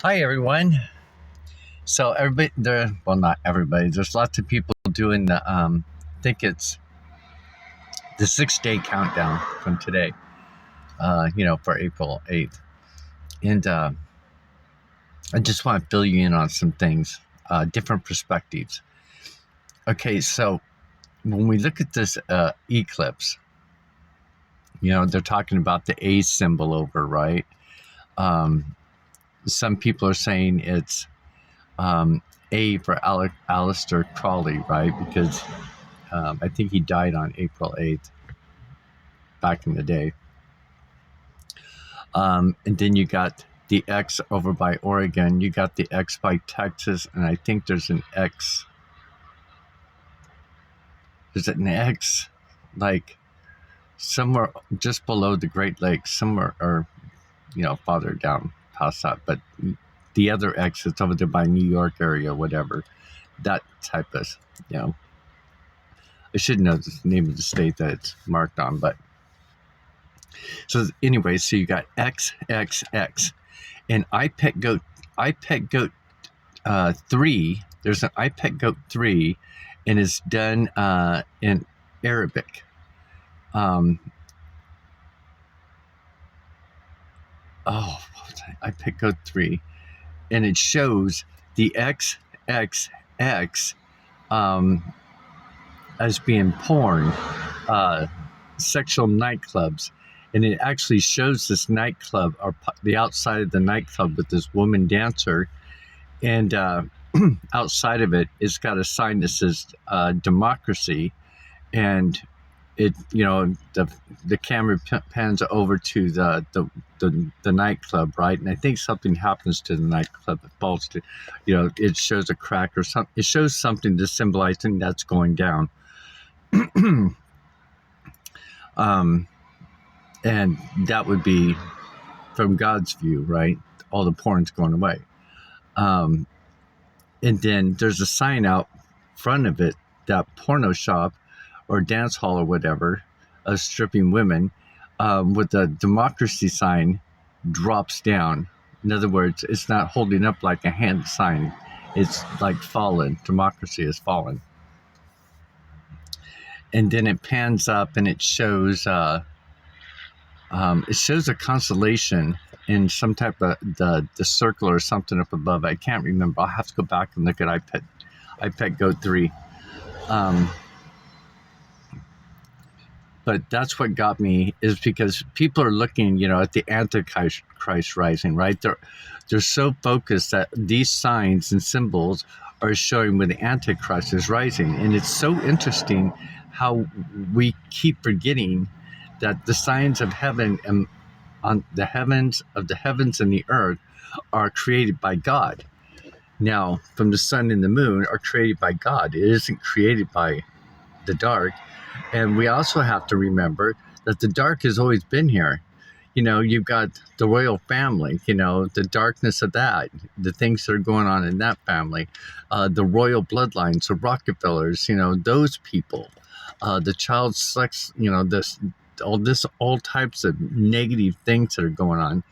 Hi, everyone. So everybody, well, not everybody. There's lots of people doing I think it's the 6 day countdown from today. For April 8th, and I just want to fill you in on some things, different perspectives. Okay, so when we look at this eclipse, they're talking about the A symbol over, right? Some people are saying it's A for Aleister Crowley, right? Because I think he died on April 8th back in the day. And then you got the X over by Oregon. You got the X by Texas. And I think there's an X. There's an X like somewhere just below the Great Lakes, somewhere, or, farther down past that. But the other X is over there by New York area, whatever. That type of, I should know the name of the state that it's marked on, but so anyway, so you got X, and IPEC Goat 3. There's an IPEC Goat 3, and it's done in Arabic. IPEC Goat 3, and it shows the XXX as being porn, sexual nightclubs. And it actually shows this nightclub, or the outside of the nightclub, with this woman dancer. And outside of it, it's got a sign that says democracy. And it, the camera pans over to the nightclub, right? And I think something happens to the nightclub. It falls to, it shows a crack or something. It shows something to symbolizing that's going down. And that would be from God's view, right? All the porn's going away. And then there's a sign out front of it, that porno shop or dance hall or whatever, of stripping women, with the democracy sign drops down. In other words, it's not holding up like a hand sign. It's like fallen. Democracy has fallen. And then it pans up and it shows a constellation in some type of the circle or something up above. I can't remember. I'll have to go back and look at IPEC Goat 3. But that's what got me, is because people are looking, at the Antichrist rising, right? They're so focused that these signs and symbols are showing when the Antichrist is rising. And it's so interesting how we keep forgetting that the signs of heaven and on the heavens and the earth are created by God. Now, from the sun and the moon are created by God. It isn't created by the dark. And we also have to remember that the dark has always been here. You've got the royal family, the darkness of that, the things that are going on in that family, the royal bloodlines, the Rockefellers, those people, the child sex, all types of negative things that are going on.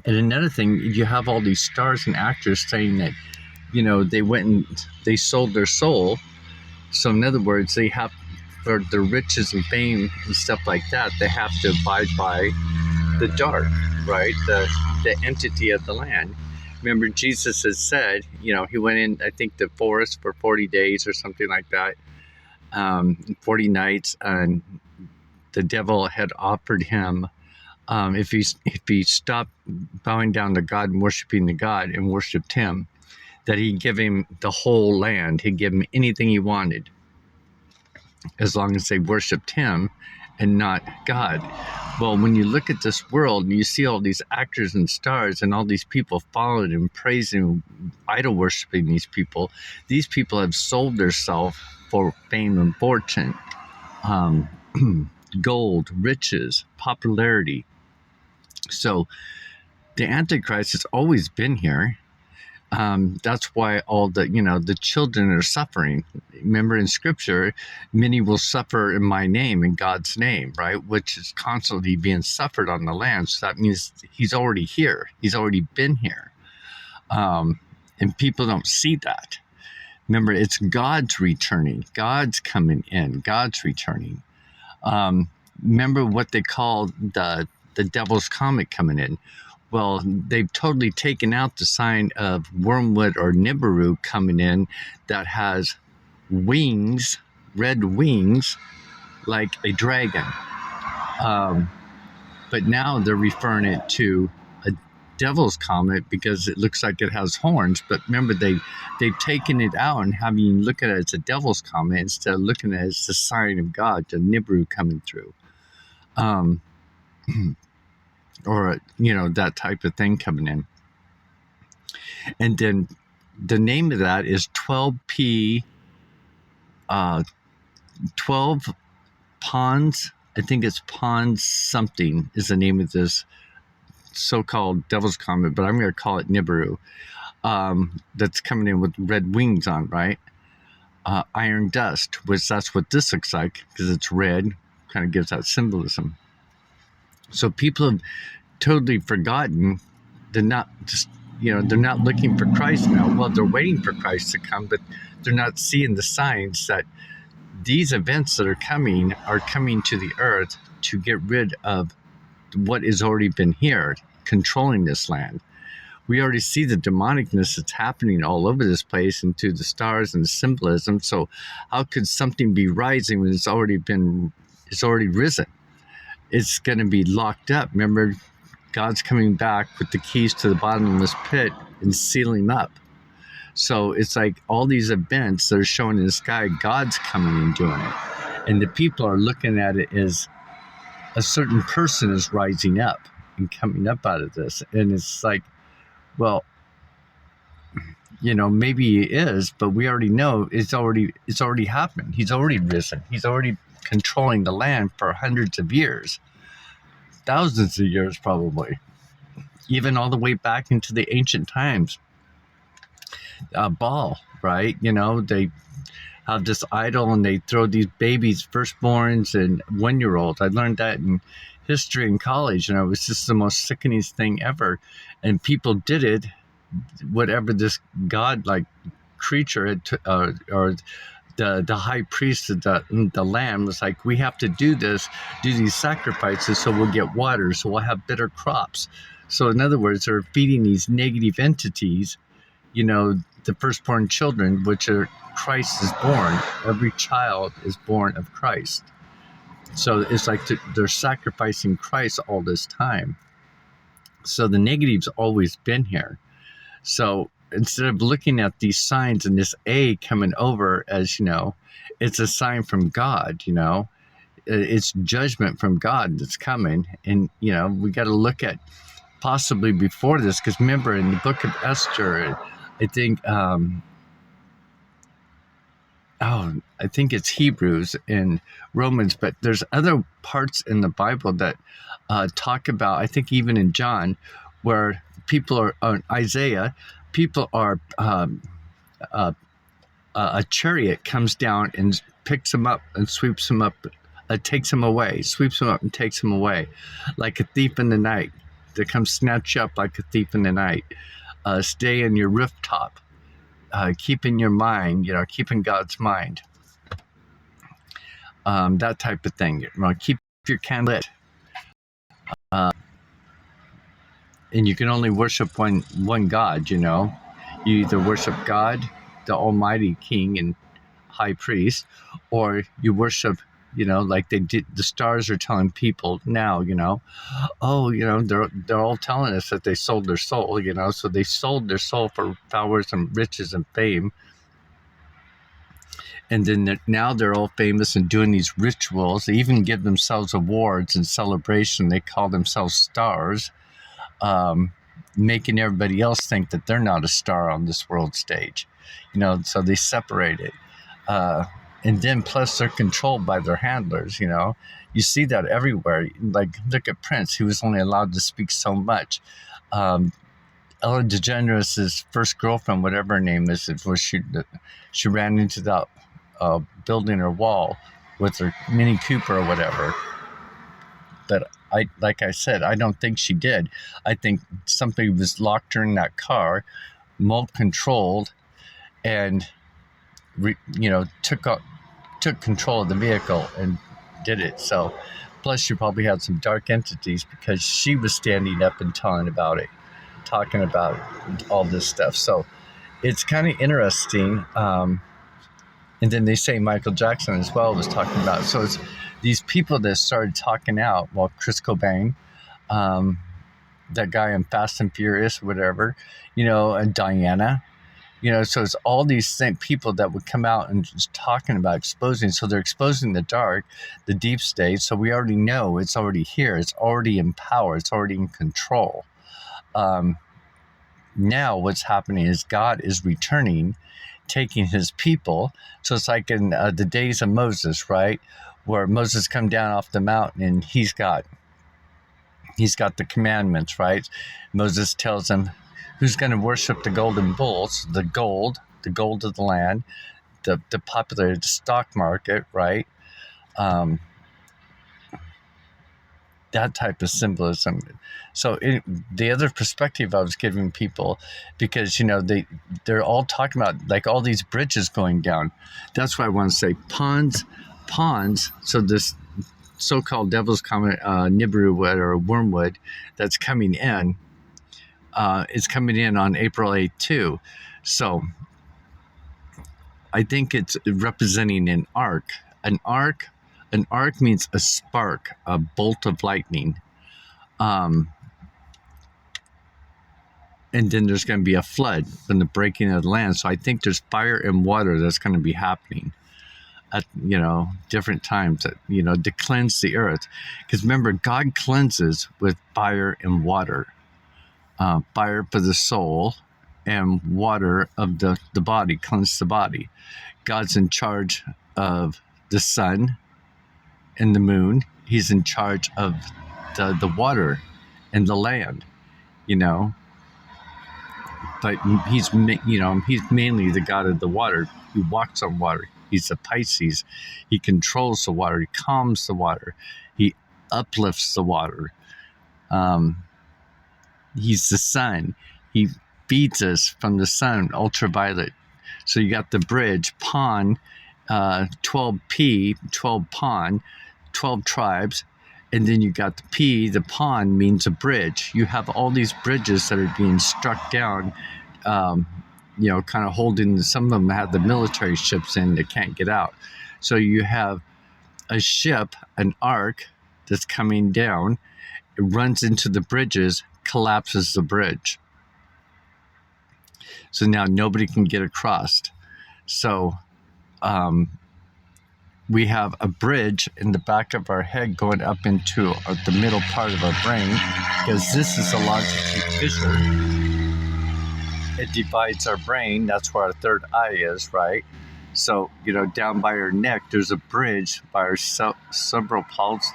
And another thing, you have all these stars and actors saying that, they went and they sold their soul. So in other words, they have, for their riches and fame and stuff like that, they have to abide by the dark, right? The entity of the land. Remember, Jesus has said, he went in, I think, the forest for 40 days or something like that, 40 nights, and the devil had offered him, if he stopped bowing down to God and worshiping the God and worshiped him, that he'd give him the whole land. He'd give him anything he wanted, as long as they worshiped him and not God. Well, when you look at this world and you see all these actors and stars and all these people following and praising, idol worshiping these people have sold themselves for fame and fortune, gold, riches, popularity. So the Antichrist has always been here. That's why all the children are suffering. Remember, in Scripture, many will suffer in my name, in God's name, right? Which is constantly being suffered on the land. So that means he's already here. He's already been here. And people don't see that. Remember, it's God's returning. God's coming in. God's returning. Remember what they call the devil's comet coming in. Well, they've totally taken out the sign of wormwood or Nibiru coming in that has wings, red wings, like a dragon. But now they're referring it to a devil's comet because it looks like it has horns. But remember, they've taken it out and having you look at it as a devil's comet instead of looking at it as the sign of God, the Nibiru coming through. Or, that type of thing coming in. And then the name of that is 12P, 12 Pons. I think it's Pons something is the name of this so-called devil's comet, but I'm going to call it Nibiru. That's coming in with red wings on, right? Iron dust, which that's what this looks like because it's red, kind of gives that symbolism. So people have totally forgotten. They're not just, they're not looking for Christ now. Well, they're waiting for Christ to come, but they're not seeing the signs that these events that are coming to the earth to get rid of what has already been here, controlling this land. We already see the demonicness that's happening all over this place and through the stars and the symbolism. So how could something be rising when it's already risen? It's going to be locked up. Remember, God's coming back with the keys to the bottomless pit and sealing up. So it's like all these events that are showing in the sky, God's coming and doing it. And the people are looking at it as a certain person is rising up and coming up out of this. And it's like, well, maybe he is, but we already know it's already happened. He's already risen. He's already controlling the land for hundreds of years, thousands of years probably, even all the way back into the ancient times. Baal, right? They have this idol and they throw these babies, firstborns and 1-year-olds. I learned that in history in college, and it was just the most sickening thing ever. And people did it, whatever this godlike creature had or the high priest of the land was like, we have to do these sacrifices so we'll get water, so we'll have better crops. So in other words, they're feeding these negative entities, the firstborn children, which are Christ is born. Every child is born of Christ. So it's like they're sacrificing Christ all this time. So the negative's always been here. So instead of looking at these signs and this A coming over as, it's a sign from God, it's judgment from God that's coming. And, we got to look at possibly before this, because remember in the book of Esther, I think, I think it's Hebrews and Romans, but there's other parts in the Bible that talk about, I think even in John, where people are, Isaiah, people are, a chariot comes down and picks them up and sweeps them up, takes them away, sweeps them up and takes them away, like a thief in the night. They come snatch you up like a thief in the night. Stay in your rooftop. Keep in your mind, keep in God's mind. That type of thing. Keep your candle lit. And you can only worship one God, You either worship God, the Almighty King and High Priest, or you worship, like they did. The stars are telling people now, they're all telling us that they sold their soul, so they sold their soul for powers and riches and fame. And then now they're all famous and doing these rituals. They even give themselves awards and celebration. They call themselves stars, making everybody else think that they're not a star on this world stage. So they separate it. And then plus they're controlled by their handlers, You see that everywhere. Like, look at Prince. He was only allowed to speak so much. Ellen DeGeneres' first girlfriend, whatever her name is, was she ran into that building or wall with her Mini Cooper or whatever. But like I said, I don't think she did. I think somebody was locked her in that car remote controlled and took control of the vehicle and did it. So plus she probably had some dark entities because she was standing up and talking about all this stuff. So it's kind of interesting. And then they say Michael Jackson as well was talking about it. So it's these people that started talking out. Well, Chris Cobain, that guy in Fast and Furious, whatever, and Diana, so it's all these same people that would come out and just talking about exposing. So they're exposing the dark, the deep state. So we already know it's already here. It's already in power. It's already in control. Now what's happening is God is returning, taking his people. So it's like in the days of Moses, right? Where Moses come down off the mountain and he's got the commandments, right? Moses tells him who's going to worship the golden bulls, the gold of the land, the populated stock market, right? That type of symbolism. So the other perspective I was giving people, because they're all talking about like all these bridges going down. That's why I want to say ponds. So this so-called devil's comet, Nibiru wood or wormwood that's coming in, is coming in on April 8th too. So I think it's representing an arc. An arc means a spark, a bolt of lightning. And then there's going to be a flood from the breaking of the land. So I think there's fire and water that's going to be happening at, different times, to cleanse the earth. Because remember, God cleanses with fire and water. Fire for the soul and water of the body, cleanse the body. God's in charge of the sun and the moon. He's in charge of the water and the land, but he's mainly the God of the water. He walks on water. He's a Pisces. He controls the water. He calms the water. He uplifts the water. He's the sun. He feeds us from the sun, ultraviolet. So you got the bridge, pawn, 12P, 12 pawn, 12 tribes. And then you got the P, the pawn means a bridge. You have all these bridges that are being struck down, kind of holding, some of them have the military ships in that can't get out. So you have a ship, an ark that's coming down, it runs into the bridges, collapses the bridge. So now nobody can get across. So we have a bridge in the back of our head going up into the middle part of our brain, because this is a longitude fissure. It divides our brain. That's where our third eye is, right? So, down by our neck, there's a bridge by our cerebral palsy,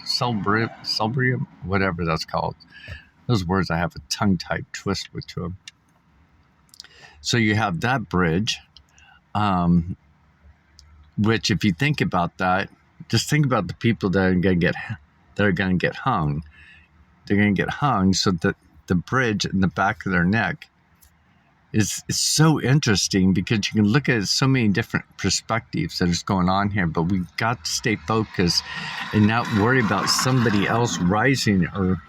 cerebrium, whatever that's called. Those words I have a tongue-tied twist to them. So you have that bridge, which, if you think about that, just think about the people that are going to get hung. They're going to get hung, so that the bridge in the back of their neck is so interesting, because you can look at so many different perspectives that is going on here. But we've got to stay focused and not worry about somebody else rising, or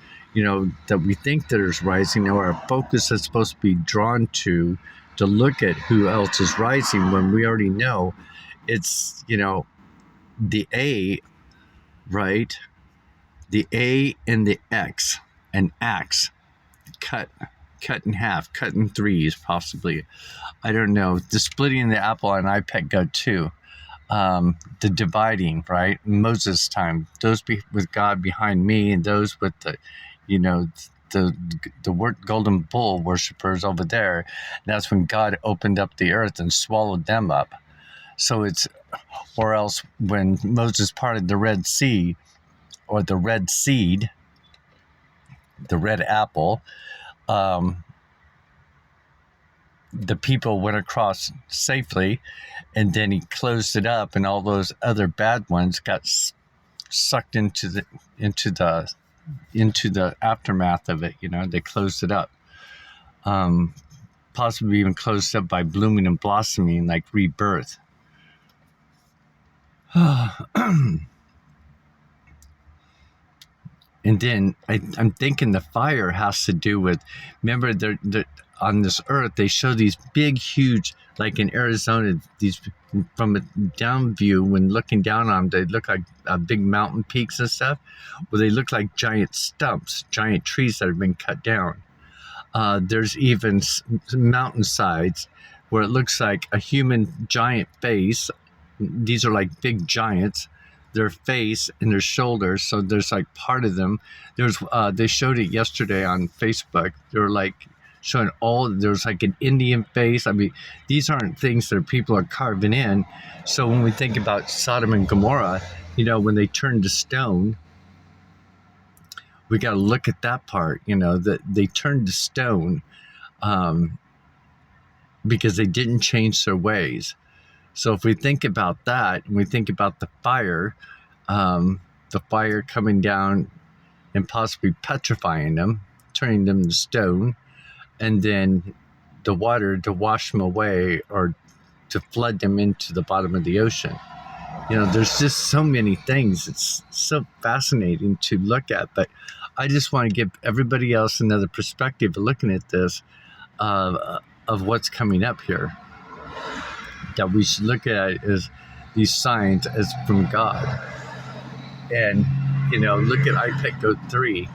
that we think that is rising, or our focus is supposed to be drawn to look at who else is rising, when we already know it's the A, right? The A and the X, an axe, cut in half, cut in threes, possibly. I don't know. The splitting the apple on iPad Go 2. The dividing, right? Moses' time. Those with God behind me, and those with the golden bull worshippers over there. That's when God opened up the earth and swallowed them up. So or else when Moses parted the Red Sea, or the Red Seed, the red apple, the people went across safely, and then he closed it up, and all those other bad ones got sucked into the aftermath of it. They closed it up. possibly even closed up by blooming and blossoming, like rebirth. And then I'm thinking the fire has to do with, remember, they're on this earth, they show these big, huge, like in Arizona, these, from a down view, when looking down on them, they look like big mountain peaks and stuff. Well, they look like giant stumps, giant trees that have been cut down. There's even mountainsides where it looks like a human giant face. These are like big giants, their face and their shoulders. So there's like part of them. They showed it yesterday on Facebook. They were like showing there's like an Indian face. I mean, these aren't things that people are carving in. So when we think about Sodom and Gomorrah, when they turned to stone, we got to look at that part, that they turned to stone because they didn't change their ways. So if we think about that, and we think about the fire coming down and possibly petrifying them, turning them to stone, and then the water to wash them away or to flood them into the bottom of the ocean. There's just so many things. It's so fascinating to look at, but I just want to give everybody else another perspective of looking at this, of what's coming up here. That we should look at as these signs as from God. And, look at IPECO 3,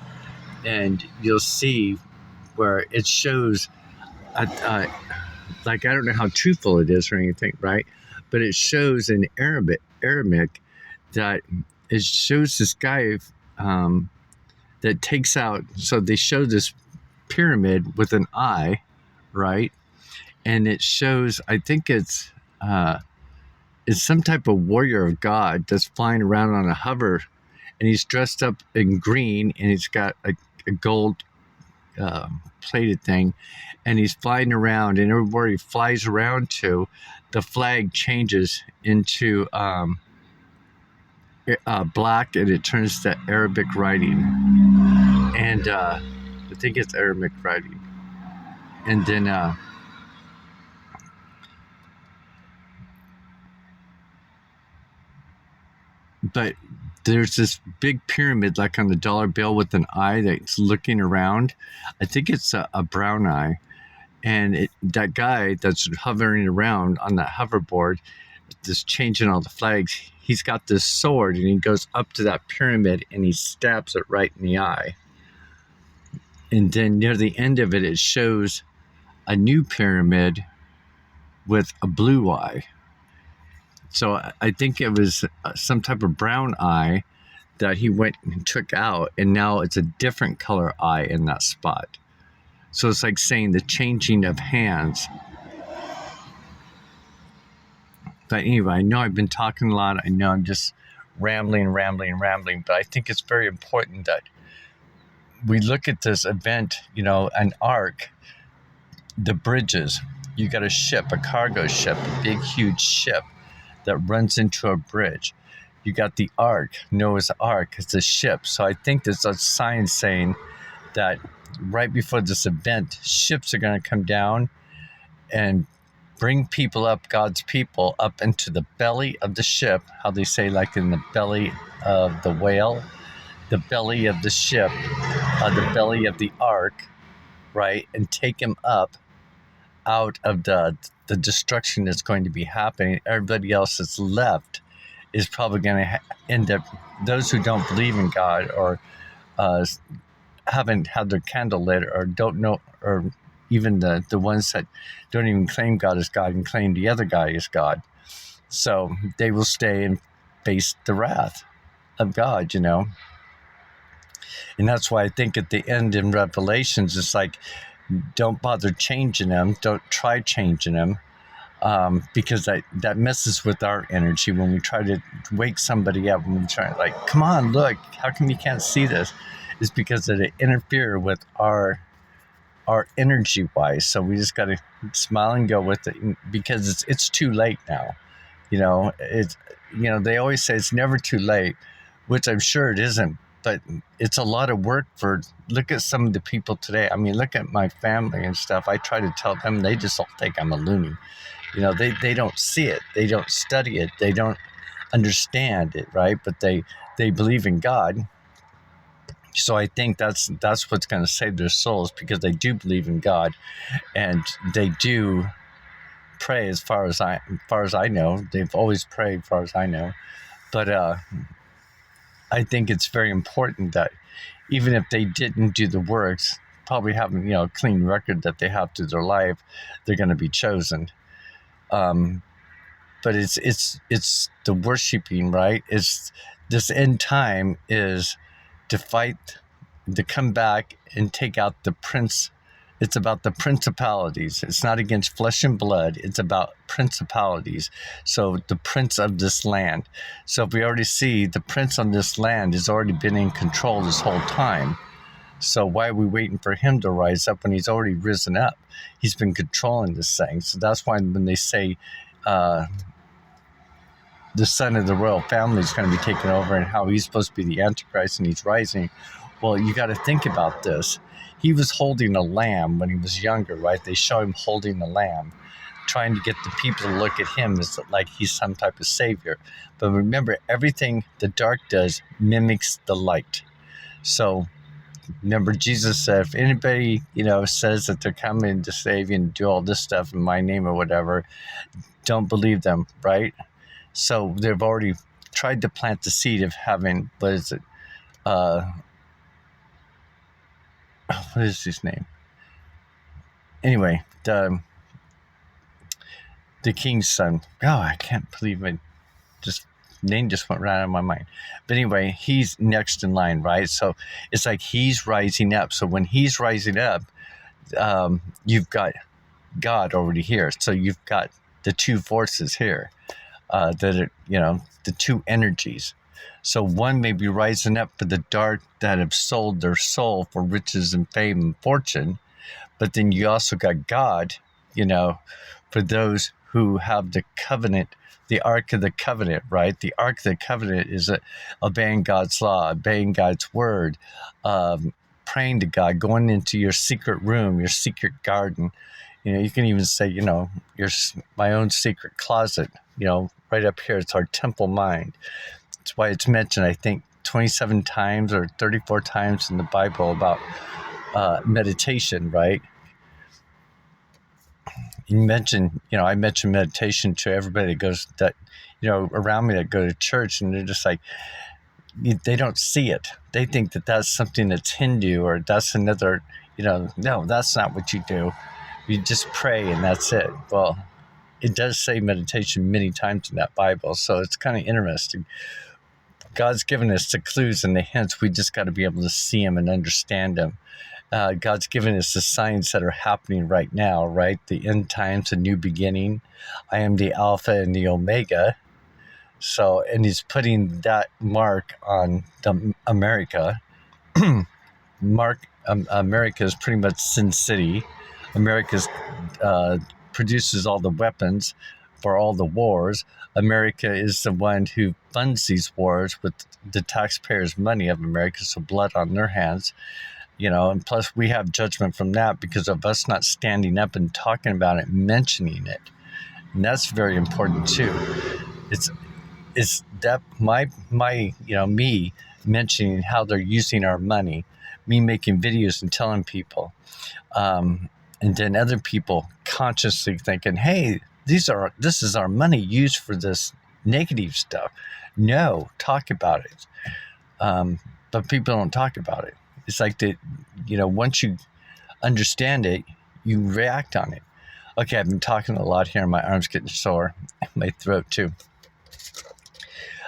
and you'll see where it shows, like, I don't know how truthful it is or anything, right? But it shows in Aramaic that it shows this guy that takes out, so they show this pyramid with an eye, right? And it shows, I think it's some type of warrior of God that's flying around on a hover, and he's dressed up in green, and he's got a gold plated thing, and he's flying around, and everywhere he flies around to, the flag changes into black, and it turns to Arabic writing, and I think it's Arabic writing, and then but there's this big pyramid like on the dollar bill with an eye that's looking around. I think it's a brown eye. And that guy that's hovering around on that hoverboard, just changing all the flags, he's got this sword, and he goes up to that pyramid and he stabs it right in the eye. And then near the end of it, it shows a new pyramid with a blue eye. So I think it was some type of brown eye that he went and took out, and now it's a different color eye in that spot. So it's like saying the changing of hands. But anyway, I know I've been talking a lot. I know I'm just rambling, but I think it's very important that we look at this event, an ark, the bridges. You got a ship, a cargo ship, a big, huge ship that runs into a bridge. You got the ark, Noah's Ark. It's a ship. So I think there's a sign saying that right before this event, ships are going to come down and bring people up, God's people, up into the belly of the ship. How they say, like in the belly of the whale, the belly of the ship, the belly of the ark, right? And take him up out of the destruction that's going to be happening. Everybody else that's left is probably going to end up, those who don't believe in God or haven't had their candle lit or don't know, or even the ones that don't even claim God as God and claim the other guy is God. So they will stay and face the wrath of God, And that's why I think at the end in Revelations, it's like, don't bother changing them. Don't try changing them. Because that messes with our energy when we try to wake somebody up, when we try like, come on, look, how come you can't see this? It's because it interfere with our energy wise. So we just got to smile and go with it, because it's too late now. They always say it's never too late, which I'm sure it isn't, but it's a lot of work look at some of the people today. I mean, look at my family and stuff. I try to tell them, they just all think I'm a loony. They don't see it. They don't study it. They don't understand it, right? But they believe in God. So I think that's what's going to save their souls, because they do believe in God, and they do pray. As far as I know, they've always prayed, as far as I know. But I think it's very important that even if they didn't do the works, probably having a clean record that they have through their life, they're going to be chosen. But it's the worshiping, right? It's this end time is to fight, to come back and take out the prince. It's about the principalities. It's not against flesh and blood. It's about principalities. So the prince of this land. So if we already see the prince on this land has already been in control this whole time. So why are we waiting for him to rise up when he's already risen up? He's been controlling this thing. So that's why when they say the son of the royal family is going to be taken over and how he's supposed to be the Antichrist and he's rising, well, you got to think about this. He was holding a lamb when he was younger, right? They show him holding the lamb, trying to get the people to look at him as like he's some type of savior. But remember, everything the dark does mimics the light. So remember, Jesus said, if anybody, says that they're coming to save you and do all this stuff in my name or whatever, don't believe them, right? So they've already tried to plant the seed of having, what is his name? Anyway, the king's son. Oh, I can't believe it. Name just went right out of my mind. But anyway, he's next in line, right? So it's like he's rising up. So when he's rising up, you've got God already here. So you've got the two forces here that are, the two energies. So one may be rising up for the dark that have sold their soul for riches and fame and fortune. But then you also got God, for those who have the covenant, the Ark of the Covenant, right? The Ark of the Covenant is obeying God's law, obeying God's word, praying to God, going into your secret room, your secret garden. You can even say, my own secret closet, right up here. It's our temple mind. That's why it's mentioned, I think, 27 times or 34 times in the Bible about meditation, right? You mentioned, I mentioned meditation to everybody that goes around me that go to church, and they're just like, they don't see it. They think that that's something that's Hindu or that's another, no, that's not what you do. You just pray and that's it. Well, it does say meditation many times in that Bible, so it's kind of interesting. God's given us the clues and the hints. We just got to be able to see them and understand them. God's given us the signs that are happening right now, right? The end times, a new beginning. I am the Alpha and the Omega. So, and he's putting that mark on America. America is pretty much Sin City. America produces all the weapons for all the wars. America is the one who funds these wars with the taxpayers' money of America, so blood on their hands. And plus we have judgment from that because of us not standing up and talking about it, mentioning it. And that's very important too. It's that my me mentioning how they're using our money, me making videos and telling people, and then other people consciously thinking, hey, this is our money used for this negative stuff. No, talk about it. But people don't talk about it. It's like once you understand it, you react on it. Okay, I've been talking a lot here, and my arm's getting sore, my throat too.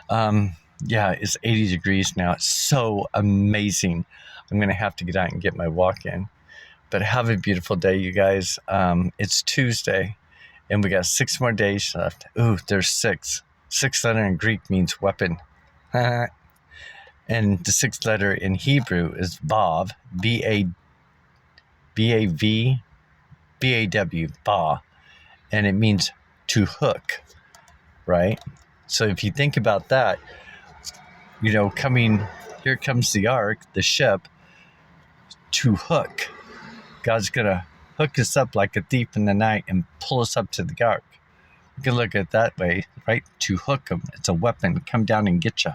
Yeah, it's 80 degrees now. It's so amazing. I'm gonna have to get out and get my walk in. But have a beautiful day, you guys. It's Tuesday, and we got 6 more days left. Ooh, there's 6. 6th letter in Greek means weapon. And the 6th letter in Hebrew is Vav, B-A-V-B-A-W, Ba, and it means to hook, right? So if you think about that, coming here comes the ark, the ship, to hook. God's going to hook us up like a thief in the night and pull us up to the ark. You can look at it that way, right? To hook them. It's a weapon. Come down and get you.